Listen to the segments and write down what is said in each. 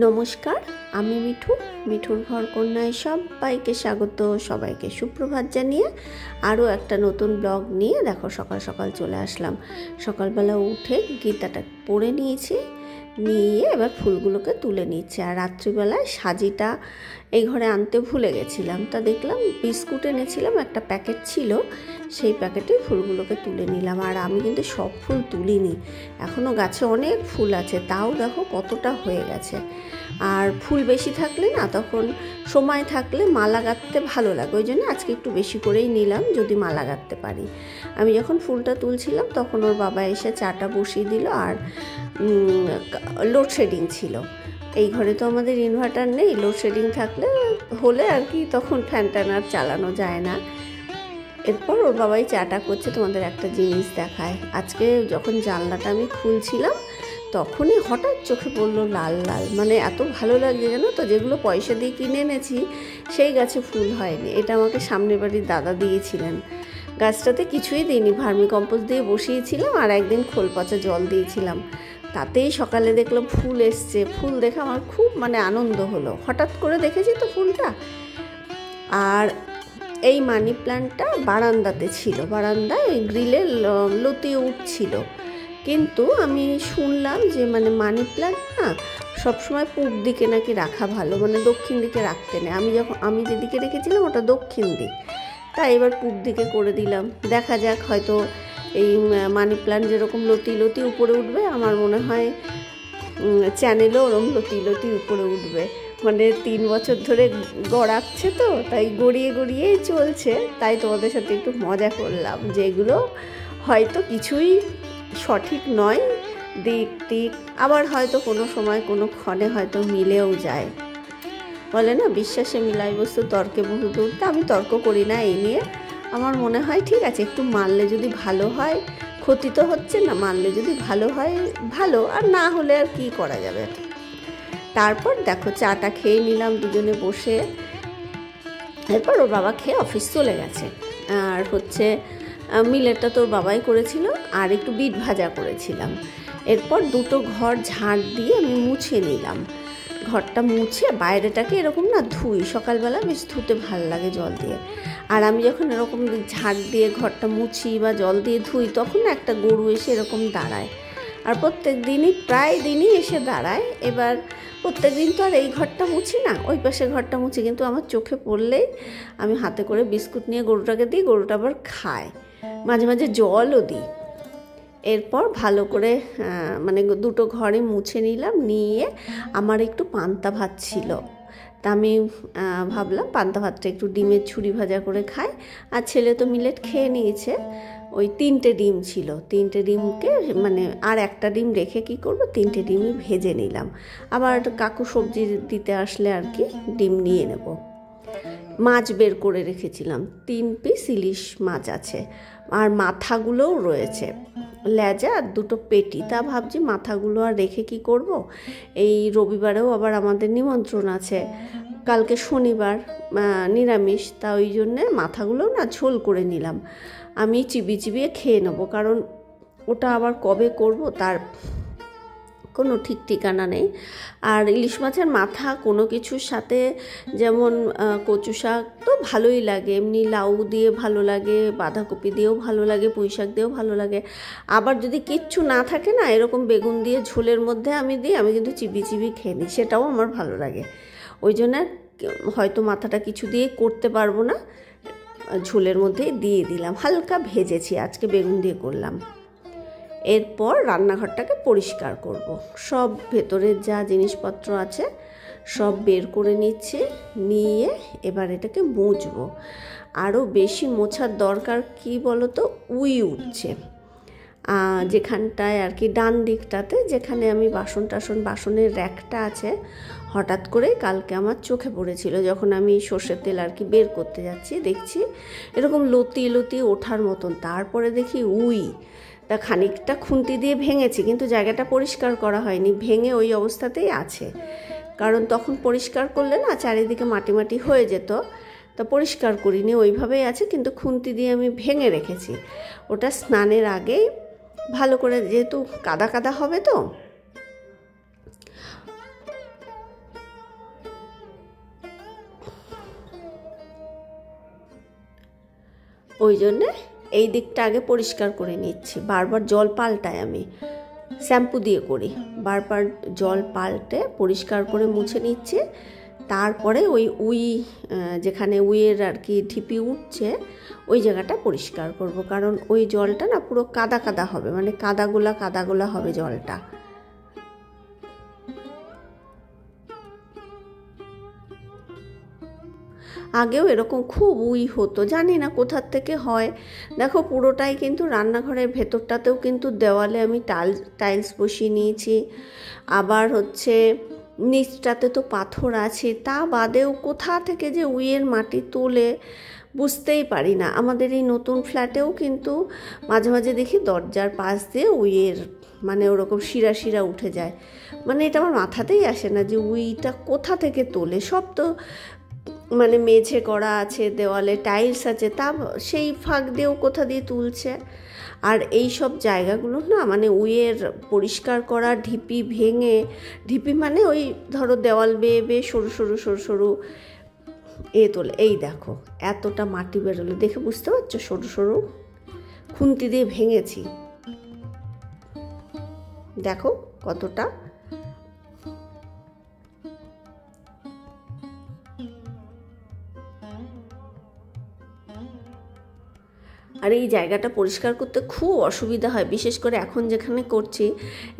নমস্কার, আমি মিঠুর ঘর কন্যায় সবাইকে স্বাগত। সবাইকে সুপ্রভাত জানিয়ে আরও একটা নতুন ব্লগ নিয়ে দেখো সকাল সকাল চলে আসলাম। সকালবেলা উঠে গীতাটা পড়ে নিয়ে এবার ফুলগুলোকে তুলে নিচ্ছে। আর রাত্রিবেলায় সাজিটা এই ঘরে আনতে ভুলে গেছিলাম, তা দেখলাম বিস্কুট এনেছিলাম, একটা প্যাকেট ছিল, সেই প্যাকেটে ফুলগুলোকে তুলে নিলাম। আর আমি কিন্তু সব ফুল তুলিনি, এখনও গাছে অনেক ফুল আছে, তাও দেখো কতটা হয়ে গেছে। আর ফুল বেশি থাকলে না, তখন সময় থাকলে মালা গাঁথতে ভালো লাগে, ওই জন্য আজকে একটু বেশি করেই নিলাম, যদি মালা গাঁথতে পারি। আমি যখন ফুলটা তুলছিলাম তখন ওর বাবা এসে চাটা বসিয়ে দিল। আর লোডশেডিং ছিল, এই ঘরে তো আমাদের ইনভার্টার নেই, লোডশেডিং হলে আর কি তখন ফ্যান ট্যান আর চালানো যায় না। এরপর ওর বাবাই চাটা করছে। তোমাদের একটা জিনিস দেখায়, আজকে যখন জানলাটা আমি খুলছিলাম তখনই হঠাৎ চোখে পড়লো লাল লাল, মানে এত ভালো লাগছে জানো তো, যেগুলো পয়সা দিয়ে কিনে এনেছি সেই গাছে ফুল হয়নি। এটা আমাকে সামনের বাড়ির দাদা দিয়েছিলেন। গাছটাতে কিছুই দিইনি, ভার্মি কম্পোস্ট দিয়ে বসিয়েছিলাম আর একদিন খোল পচা জল দিয়েছিলাম, তাতেই সকালে দেখলাম ফুল এসছে। ফুল দেখে আমার খুব আনন্দ হলো, হঠাৎ করে দেখেছি তো ফুলটা। আর এই মানি প্ল্যান্টটা বারান্দাতে ছিল, বারান্দায় ওই গ্রিলে লতিয়ে উঠছিল, কিন্তু আমি শুনলাম যে মানি প্ল্যান্ট না সবসময় পূব দিকে নাকি রাখা ভালো, দক্ষিণ দিকে রাখতে নেই। আমি যেদিকে রেখেছিলাম ওটা দক্ষিণ দিক, তাই এবার পূব দিকে করে দিলাম। দেখা যাক, হয়তো এই মানি প্ল্যান্ট যেরকম লতি উপরে উঠবে, আমার মনে হয় চ্যানেলও ওরকম লতি উপরে উঠবে। 3 বছর ধরে গড়াচ্ছে তো, তাই গড়িয়েই চলছে। তাই তোমাদের সাথে একটু মজা করলাম, যে এগুলো হয়তো কিছুই সঠিক নয়, দিক আবার হয়তো কোনো সময় কোনো ক্ষণে হয়তো মিলেও যায়। বলে না, বিশ্বাসে মিলাই বস্তু তর্কে বহু দূর। তা আমি তর্ক করি না এই নিয়ে, আমার মনে হয় ঠিক আছে, একটু মানলে যদি ভালো হয়, ক্ষতি তো হচ্ছে না, মানলে যদি ভালো হয় ভালো, আর না হলে আর কি করা যাবে। তারপর দেখো চাটা খেয়ে নিলাম দুজনে বসে। এরপর ওর বাবা খেয়ে অফিস চলে গেছে। আর মিলেটটা তোর বাবাই করেছিল, আর একটু বিট ভাজা করেছিলাম। এরপর দুটো ঘর ঝাড় দিয়ে আমি মুছে নিলাম। ঘরটা মুছে বাইরেটাকে এরকম না ধুই, সকালবেলা বেশ ধুতে ভাল লাগে জল দিয়ে। আর আমি যখন এরকম ঝাড় দিয়ে ঘরটা মুছি বা জল দিয়ে ধুই, তখন না একটা গরু এসে এরকম দাঁড়ায়, আর প্রায় দিনই এসে দাঁড়ায়। এবার প্রত্যেক দিন তো আর এই ঘরটা মুছি না, ওই পাশে ঘরটা মুছি, কিন্তু আমার চোখে পড়লেই আমি হাতে করে বিস্কুট নিয়ে গরুটাকে দিই, গরুটা আবার খায়, মাঝে মাঝে জলও দিই। এরপর ভালো করে দুটো ঘরে মুছে নিলাম, নিয়ে আমার একটু পান্তা ভাত ছিল, তা আমি ভাবলাম পান্তা ভাতটা একটু ডিমের ছুরি ভাজা করে খাই। আর ছেলে তো মিলেট খেয়ে নিয়েছে, ওই 3টে ডিম ছিল, 3টে ডিমকে আর একটা ডিম রেখে কি করব, 3টে ডিমই ভেজে নিলাম। আবার কাকু সবজি দিতে আসলে আর কি ডিম নিয়ে নেব। মাছ বের করে রেখেছিলাম, 3 পিস ইলিশ মাছ আছে, আর মাথাগুলোও রয়েছে, লেজা আর 2টো পেটি। তা ভাবছি মাথাগুলো আর রেখে কি করব, এই রবিবারেও আবার আমাদের নিমন্ত্রণ আছে, কালকে শনিবার নিরামিষ, তা ওই জন্যে মাথাগুলো না ঝোল করে নিলাম। আমি চিবিয়ে খেয়ে নেবো, কারণ ওটা আবার কবে করব তার কোনো ঠিক ঠিকানা নেই। আর ইলিশ মাছের মাথা কোনো কিছুর সাথে, যেমন কচু শাক তো ভালোই লাগে, এমনি লাউ দিয়ে ভালো লাগে, বাঁধাকপি দিয়েও ভালো লাগে, পুঁই শাক দিয়েও ভালো লাগে। আবার যদি কিচ্ছু না থাকে না, এরকম বেগুন দিয়ে ঝোলের মধ্যে আমি কিন্তু চিবিয়ে খেয়ে নিই, সেটাও আমার ভালো লাগে। ওই জন্য হয়তো মাথাটা কিছু দিয়ে করতে পারবো না, ঝোলের মধ্যেই দিয়ে দিলাম, হালকা ভেজেছি, আজকে বেগুন দিয়ে করলাম। এরপর রান্নাঘরটাকে পরিষ্কার করব, সব ভেতরের যা জিনিসপত্র আছে সব বের করে নিয়ে এবার এটাকে মুছবো। আরও বেশি মোছার দরকার কি বলো তো, উঠছে যেখানটায় আর কি, ডান দিকটাতে যেখানে আমি বাসনের র্যাকটা আছে, হঠাৎ করে কালকে আমার চোখে পড়েছিল, যখন আমি সর্ষের তেল আর কি বের করতে যাচ্ছি, দেখছি এরকম লতি ওঠার মতন। তারপরে দেখি তা খানিকটা খুন্তি দিয়ে ভেঙেছি, কিন্তু জায়গাটা পরিষ্কার করা হয়নি, ভেঙে ওই অবস্থাতেই আছে। কারণ তখন পরিষ্কার করলে না চারিদিকে মাটি হয়ে যেত, তা পরিষ্কার করিনি, ওইভাবেই আছে, কিন্তু খুন্তি দিয়ে আমি ভেঙে রেখেছি। ওটা স্নানের আগেই ভালো করে, যেহেতু কাদা হবে তো, ওই জন্যে এই দিকটা আগে পরিষ্কার করে নিচ্ছি। বারবার জল পাল্টাই, আমি শ্যাম্পু দিয়ে করি, বারবার জল পাল্টে পরিষ্কার করে মুছে নিচ্ছি। তারপরে ওই যেখানে উইয়ের আর কি ঢিপি উঠছে ওই জায়গাটা পরিষ্কার করব, কারণ ওই জলটা না পুরো কাদা কাদা হবে, মানে কাদাগোলা হবে জলটা। আগেও এরকম খুব উই হতো, জানি না কোথার থেকে হয়। দেখো পুরোটাই কিন্তু রান্নাঘরের ভেতরটাতেও কিন্তু দেওয়ালে আমি টাইলস বসিয়ে নিয়েছি, আবার হচ্ছে নিচটাতে তো পাথর আছে, তা বাদেও কোথা থেকে যে উইয়ের মাটি তোলে বুঝতেই পারি না। আমাদের এই নতুন ফ্ল্যাটেও কিন্তু মাঝে মাঝে দেখি দরজার পাশ দিয়ে উইয়ের মানে ওরকম শিরা উঠে যায়, মানে এটা আমার মাথাতেই আসে না যে উইটা কোথা থেকে তোলে। সব তো মানে মেঝে করা আছে, দেওয়ালে টাইলস আছে, তা সেই ফাঁক দিয়েও কোথা দিয়ে তুলছে। আর এই সব জায়গাগুলো না মানে উইয়ের পরিষ্কার করা, ঢিপি ভেঙে, ঢিপি মানে ওই ধরো দেওয়াল বেয়ে সরু সরু তোলে। এই দেখো এতটা মাটি বেরোলো, দেখে বুঝতে পারছো, সরু খুন্তি দিয়ে ভেঙেছি, দেখো কতটা। আর এই জায়গাটা পরিষ্কার করতে খুব অসুবিধা হয়, বিশেষ করে এখন যেখানে করছি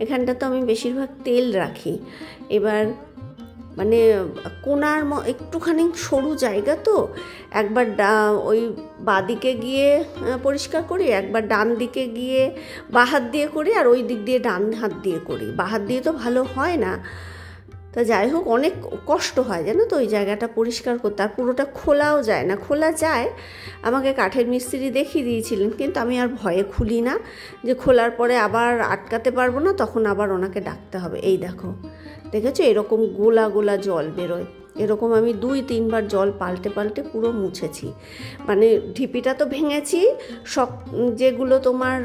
এখানটা তো আমি বেশিরভাগ তেল রাখি। এবার মানে কোনার একটুখানি সরু জায়গা তো, একবার ওই বাঁদিকে গিয়ে পরিষ্কার করি, একবার ডান দিকে গিয়ে বাঁ হাত দিয়ে করি, আর ওই দিক দিয়ে ডান হাত দিয়ে করি। বাঁ হাত দিয়ে তো ভালো হয় না, তা যাই হোক অনেক কষ্ট হয় জানো তো ওই জায়গাটা পরিষ্কার করতে। আর পুরোটা খোলাও যায় না, খোলা যায়, আমাকে কাঠের মিস্ত্রি দেখিয়ে দিয়েছিলেন, কিন্তু আমি আর ভয়ে খুলি না, যে খোলার পরে আবার আটকাতে পারবো না, তখন আবার ওনাকে ডাকতে হবে। এই দেখো দেখেছো এরকম গোলা জল বেরোয়, এরকম আমি 2-3 বার জল পাল্টে পুরো মুছেছি। মানে ঢিপিটা তো ভেঙেছি, সব যেগুলো তোমার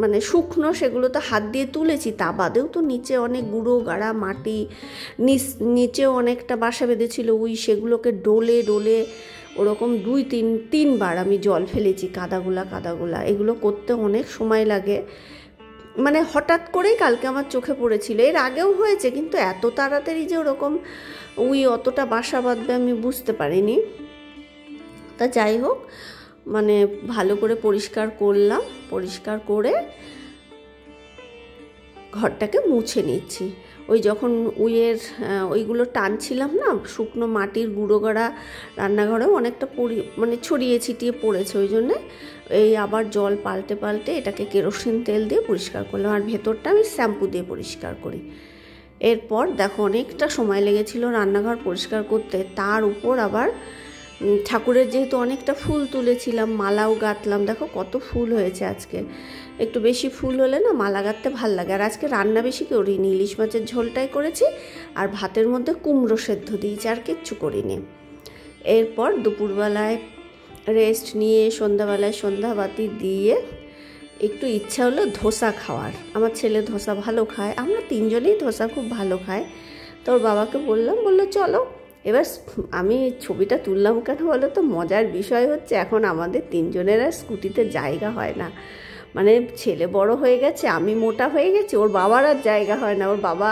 মানে শুকনো সেগুলো তো হাত দিয়ে তুলেছি, তা বাদেও তো নিচে অনেক গুঁড়ো গাড়া মাটি, নিচেও অনেকটা বাসা বেঁধেছিল উই, সেগুলোকে ডোলে ওরকম 2-3 বার আমি জল ফেলেছি, কাদাগুলা। এগুলো করতে অনেক সময় লাগে, মানে হঠাৎ করেই কালকে আমার চোখে পড়েছিল। এর আগেও হয়েছে, কিন্তু এত তাড়াতাড়ি যে ওরকম উই অতটা বাসা বাঁধবে আমি বুঝতে পারিনি। তা যাই হোক মানে ভালো করে পরিষ্কার করলাম, পরিষ্কার করে ঘরটাকে মুছে নিচ্ছি। ওই যখন উইয়ের ওইগুলো টানছিলাম না, শুকনো মাটির গুঁড়ো গাড়া রান্নাঘরেও অনেকটা মানে ছড়িয়ে ছিটিয়ে পড়েছে, ওই জন্যে এই আবার জল পাল্টে এটাকে কেরোসিন তেল দিয়ে পরিষ্কার করলাম। আর ভেতরটা আমি শ্যাম্পু দিয়ে পরিষ্কার করি। এরপর দেখো অনেকটা সময় লেগেছিল রান্নাঘর পরিষ্কার করতে, তার উপর আবার ঠাকুরের যেহেতু অনেকটা ফুল তুলেছিলাম, মালাও গাঁথলাম। দেখো কত ফুল হয়েছে আজকে, একটু বেশি ফুল হলে না মালা গাঁথতে ভাল লাগে। আর আজকে রান্না বেশি করিনি, ইলিশ মাছের ঝোলটাই করেছি, আর ভাতের মধ্যে কুমড়ো সেদ্ধ দিয়েছি, আর কিচ্ছু করিনি। এরপর দুপুরবেলায় রেস্ট নিয়ে সন্ধ্যাবেলায় সন্ধ্যাবাতি দিয়ে একটু ইচ্ছা হলো ধোসা খাওয়ার। আমার ছেলে ধোসা ভালো খায়, আমরা 3জনেই ধোসা খুব ভালো খাই। তো ওর বাবাকে বললো চলো। এবার আমি ছবিটা তুললাম কেন বলো তো, মজার বিষয় হচ্ছে এখন আমাদের 3জনের আর স্কুটিতে জায়গা হয় না। মানে ছেলে বড় হয়ে গেছে, আমি মোটা হয়ে গেছি, ওর বাবার আর জায়গা হয় না। ওর বাবা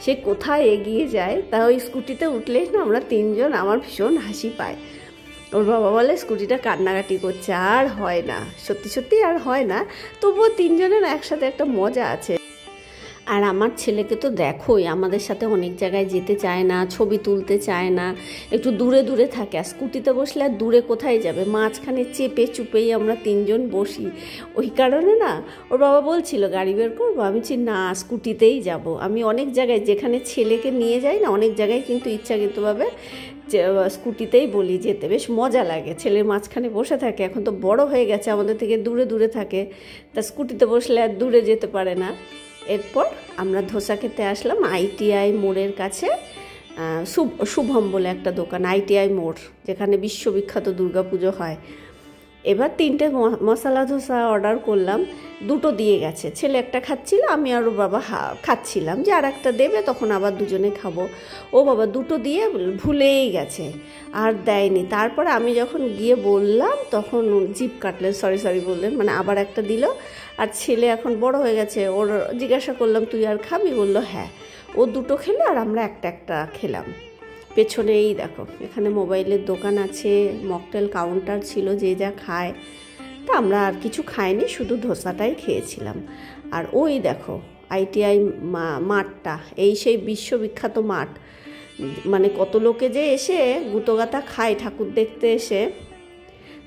সে কোথায় এগিয়ে যায়, তা ওই স্কুটিতে উঠলেই না আমরা 3জন, আমার ভীষণ হাসি পায়। ওর বাবা বলে স্কুটিটা কান্নাকাটি করছে, আর হয় না, সত্যি আর হয় না। তবুও 3জনের একসাথে একটা মজা আছে। আর আমার ছেলেকে তো দেখোই আমাদের সাথে অনেক জায়গায় যেতে চায় না, ছবি তুলতে চায় না, একটু দূরে থাকে। আর স্কুটিতে বসলে আর দূরে কোথায় যাবে, মাঝখানে চেপে চুপেই আমরা 3জন বসি। ওই কারণে না ওর বাবা বলছিল গাড়ি বের করবো, আমি বলছি না স্কুটিতেই যাব। আমি অনেক জায়গায় যেখানে ছেলেকে নিয়ে যাই না, অনেক জায়গায় কিন্তু ইচ্ছাকৃতভাবে স্কুটিতেই বলি যেতে, বেশ মজা লাগে। ছেলের মাঝখানে বসে থাকে, এখন তো বড় হয়ে গেছে, আমাদের থেকে দূরে থাকে, তা স্কুটিতে বসলে আর দূরে যেতে পারে না। এরপর আমরা ধোসা খেতে আসলাম ITI মোড়ের কাছে, শুভম বলে একটা দোকান, ITI মোড়, যেখানে বিশ্ববিখ্যাত দুর্গাপুজো হয়। এবার 3টে মশলা ধোসা অর্ডার করলাম, 2টো দিয়ে গেছে। ছেলে একটা খাচ্ছিল, আমি আর ওর বাবা খাচ্ছিলাম, যে আর একটা দেবে তখন আবার দুজনে খাবো। ও বাবা 2টো দিয়ে ভুলেই গেছে, আর দেয়নি। তারপরে আমি যখন গিয়ে বললাম তখন জিভ কাটলেন, সরি বললেন, মানে আবার একটা দিল। আর ছেলে এখন বড় হয়ে গেছে, ওর জিজ্ঞাসা করলাম তুই আর খাবি, বললো হ্যাঁ। ও 2টো খেলো আর আমরা একটা খেলাম। পেছনে এই দেখো, এখানে মোবাইলের দোকান আছে, মকটেল কাউন্টার ছিল, যে যা খায়। তা আমরা আর কিছু খাইনি, শুধু ধোসাটাই খেয়েছিলাম। আর ওই দেখো ITI মাঠটা, এই সেই বিশ্ববিখ্যাত মাঠ, মানে কত লোকে যে এসে গুতোগাতা খায় ঠাকুর দেখতে এসে।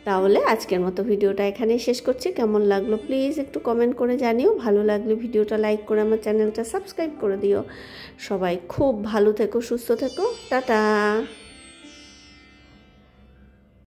তাহলে আজকের মতো ভিডিওটা এখানেই শেষ করছি। কেমন লাগলো প্লিজ একটু কমেন্ট করে জানিও। ভালো লাগলে ভিডিওটা লাইক করে আমার চ্যানেলটা সাবস্ক্রাইব করে দিও। সবাই খুব ভালো থেকো, সুস্থ থেকো, টাটা।